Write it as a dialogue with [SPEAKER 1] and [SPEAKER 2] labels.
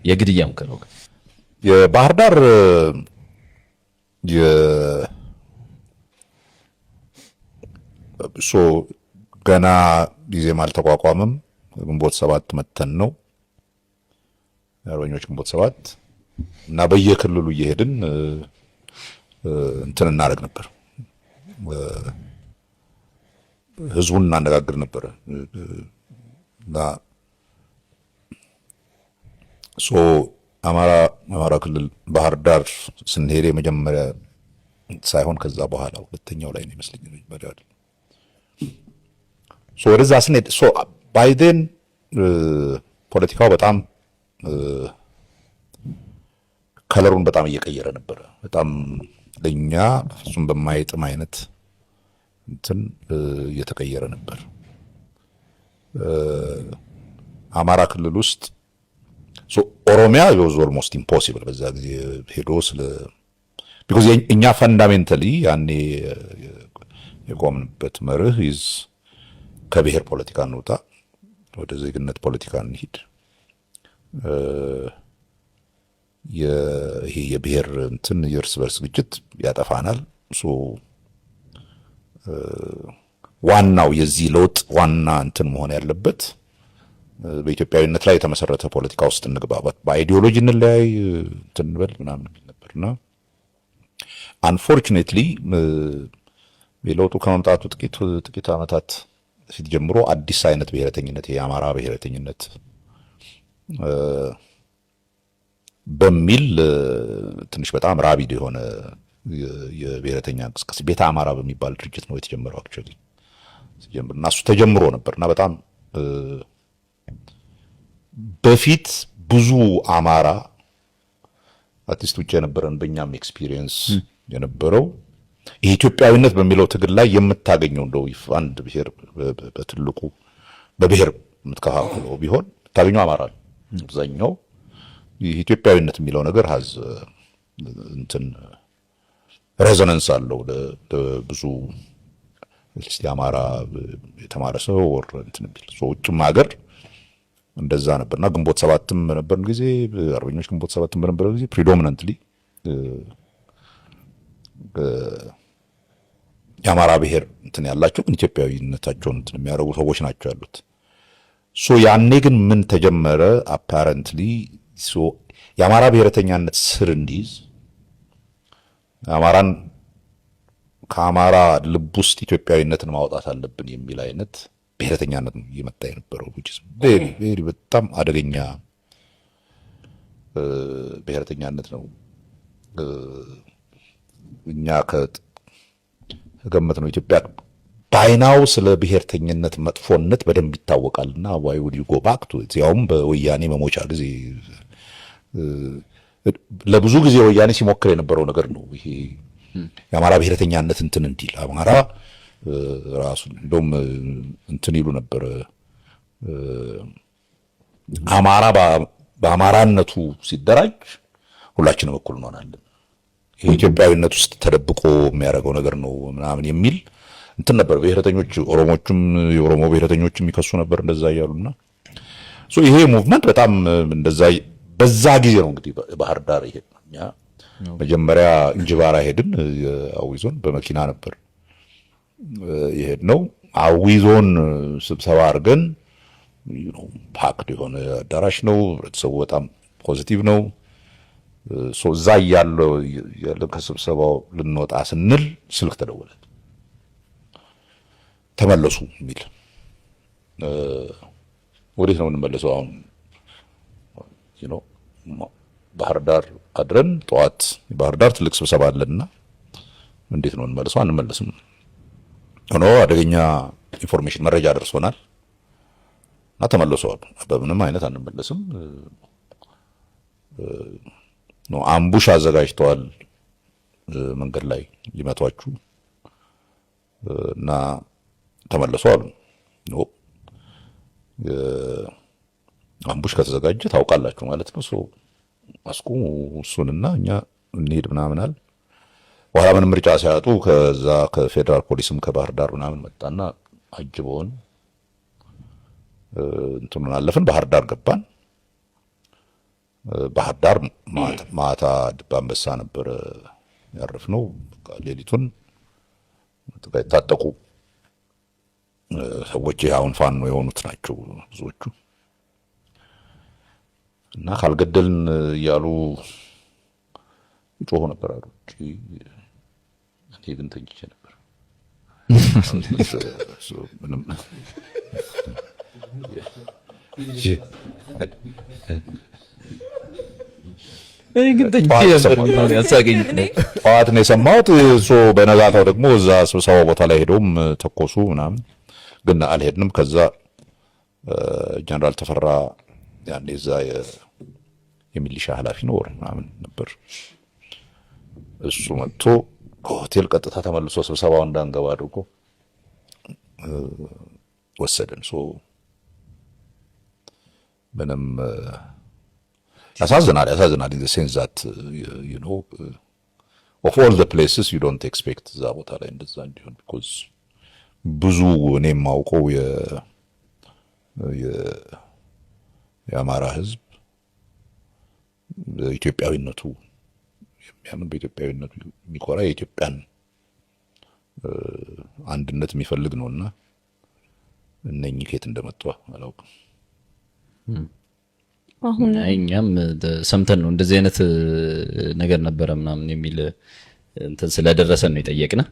[SPEAKER 1] የግድያ ሙከራው
[SPEAKER 2] የባህር ዳር ገና ጊዜም አልተቋቋመም። ግንቦት 7 መተን ነው የአርበኞች ግንቦት 7 እና በየክልሉ እየሄድን እንትን እናደርግ ነበር። ህዝቡን እናነጋግር ነበር እና አማራ ክልል ባህር ዳር ስንሄድ የመጀመሪያ ሳይሆን ከዛ በኋላ ሁለተኛው ላይ ነው ይመስለኛል መጀመሪያ አይደል። ወደዛ ስንሄድ ባይደን ፖለቲካው በጣም ከለሩን በጣም እየቀየረ ነበረ። በጣም ለኛ በፍጹም በማይጥም አይነት እንትን እየተቀየረ ነበር። አማራ ክልል ውስጥ ኦሮሚያ was almost impossible በዛ ጊዜ ሄዶ because እኛ ፈንዳሜንታሊ ያኔ የቆምንበት መርህ ከብሔር ፖለቲካ እንውጣ፣ ወደ ዜግነት ፖለቲካ እንሂድ። ይሄ የብሔር እንትን የእርስ በርስ ግጭት ያጠፋናል። ዋናው የዚህ ለውጥ ዋና እንትን መሆን ያለበት በኢትዮጵያዊነት ላይ የተመሰረተ ፖለቲካ ውስጥ እንግባባት፣ በአይዲዮሎጂ እንለያይ እንትን እንበል ምናምን ነበርና አንፎርቹኔትሊ የለውጡ ከመምጣቱ ጥቂት ዓመታት ፊት ጀምሮ አዲስ አይነት ብሔረተኝነት የአማራ ብሔረተኝነት በሚል ትንሽ በጣም ራቢድ የሆነ የብሔረተኛ እንቅስቃሴ ቤተ አማራ በሚባል ድርጅት ነው የተጀመረው። አክቹዋሊ ሲጀምር እና እሱ ተጀምሮ ነበርና በጣም በፊት ብዙ አማራ አርቲስት ውጭ የነበረን በእኛም ኤክስፒሪየንስ የነበረው የኢትዮጵያዊነት በሚለው ትግል ላይ የምታገኘው እንደው አንድ ብሔር በትልቁ በብሔር የምትከፋፍለው ቢሆን የምታገኘው አማራ ነው። አብዛኛው የኢትዮጵያዊነት የሚለው ነገር ሀዝ እንትን ሬዞናንስ አለው ለብዙ አማራ የተማረ ሰው ወር እንትን ቢል ውጭም ሀገር እንደዛ ነበርና ግንቦት 7ም በነበርን ጊዜ አርበኞች ግንቦት 7ም በነበረ ጊዜ ፕሪዶሚናንትሊ የአማራ ብሔር እንትን ያላቸው ግን ኢትዮጵያዊነታቸውን እንትን የሚያደርጉ ሰዎች ናቸው ያሉት። ያኔ ግን ምን ተጀመረ? አፓረንትሊ የአማራ ብሔረተኛነት ስር እንዲይዝ አማራን ከአማራ ልብ ውስጥ ኢትዮጵያዊነትን ማውጣት አለብን የሚል አይነት ብሔረተኛነት ነው እየመጣ የነበረው። ቬሪ በጣም አደገኛ ብሔረተኛነት ነው። እኛ ከገመት ነው ኢትዮጵያ ባይናው ስለ ብሔርተኝነት መጥፎነት በደንብ ይታወቃልና ዋይ ውድ ዩ ጎ ባክ ቱ ኢት። ያውም በወያኔ መሞቻ ጊዜ ለብዙ ጊዜ ወያኔ ሲሞክር የነበረው ነገር ነው ይሄ የአማራ ብሔረተኛነት እንትን እንዲል አማራ ራሱ እንደውም እንትን ይሉ ነበር። አማራ በአማራነቱ ሲደራጅ ሁላችንም እኩል እንሆናለን፣ የኢትዮጵያዊነት ውስጥ ተደብቆ የሚያደርገው ነገር ነው ምናምን የሚል እንትን ነበር። ብሔረተኞች ኦሮሞቹም የኦሮሞ ብሔረተኞችም ይከሱ ነበር እንደዛ እያሉና ይሄ ሙቭመንት በጣም እንደዛ በዛ ጊዜ ነው እንግዲህ ባህር ዳር ይሄድ ነው። እኛ መጀመሪያ እንጅባራ ሄድን። አዊ ዞን በመኪና ነበር ይሄድ ነው። አዊ ዞን ስብሰባ አድርገን ፓክድ የሆነ አዳራሽ ነው። ህብረተሰቡ በጣም ፖዚቲቭ ነው። እዛ ያለው ከስብሰባው ልንወጣ ስንል ስልክ ተደወለ፣ ተመለሱ የሚል። ወዴት ነው የምንመለሰው? አሁን ባህር ዳር አድረን ጠዋት ባህር ዳር ትልቅ ስብሰባ አለንና እንዴት ነው እንመለሰው? አንመለስም። አደገኛ ኢንፎርሜሽን መረጃ ደርሶናል እና ተመለሰዋል። በምንም አይነት አንመለስም ነው። አምቡሽ አዘጋጅተዋል መንገድ ላይ ሊመቷችሁ እና ተመለሱ አሉ። አምቡሽ ከተዘጋጀ ታውቃላችሁ ማለት ነው። አስቁሙ እሱንና እኛ እንሄድ ምናምናል። በኋላ ምንም ምርጫ ሲያጡ ከዛ ከፌዴራል ፖሊስም ከባህር ዳር ምናምን መጣና አጅበውን እንትኑን አለፍን። ባህር ዳር ገባን። ባህር ዳር ማታ ድባ አንበሳ ነበር ያረፍነው። ሌሊቱን የታጠቁ ሰዎች አሁን ፋኖ የሆኑት ናቸው ብዙዎቹ እና ካልገደልን እያሉ ይጮሁ ነበር አሉ። እኔ ግን ተኝቼ ነበር። ምንም ጠዋት ነው የሰማሁት። በነጋታው ደግሞ እዛ ስብሰባ ቦታ ላይ ሄደውም ተኮሱ ምናምን፣ ግን አልሄድንም። ከዛ ጀነራል ተፈራ ያኔ እዛ የሚሊሻ ኃላፊ ነው ወር ምናምን ነበር። እሱ መጥቶ ሆቴል ቀጥታ ተመልሶ ስብሰባው እንዳንገባ አድርጎ ወሰደን። ምንም ያሳዝናል in the sense that you know of all the places you don't expect እዛ ቦታ ላይ እንደዛ እንዲሆን because ብዙ እኔ የማውቀው የአማራ ህዝብ በኢትዮጵያዊነቱ የሚያምን በኢትዮጵያዊነቱ የሚኮራ የኢትዮጵያን አንድነት የሚፈልግ ነውና እነኚህ ከየት እንደመጡ አላውቅም።
[SPEAKER 1] አሁን እኛም ሰምተን ነው እንደዚህ አይነት ነገር ነበረ ምናምን የሚል እንትን ስለደረሰን ነው የጠየቅነው።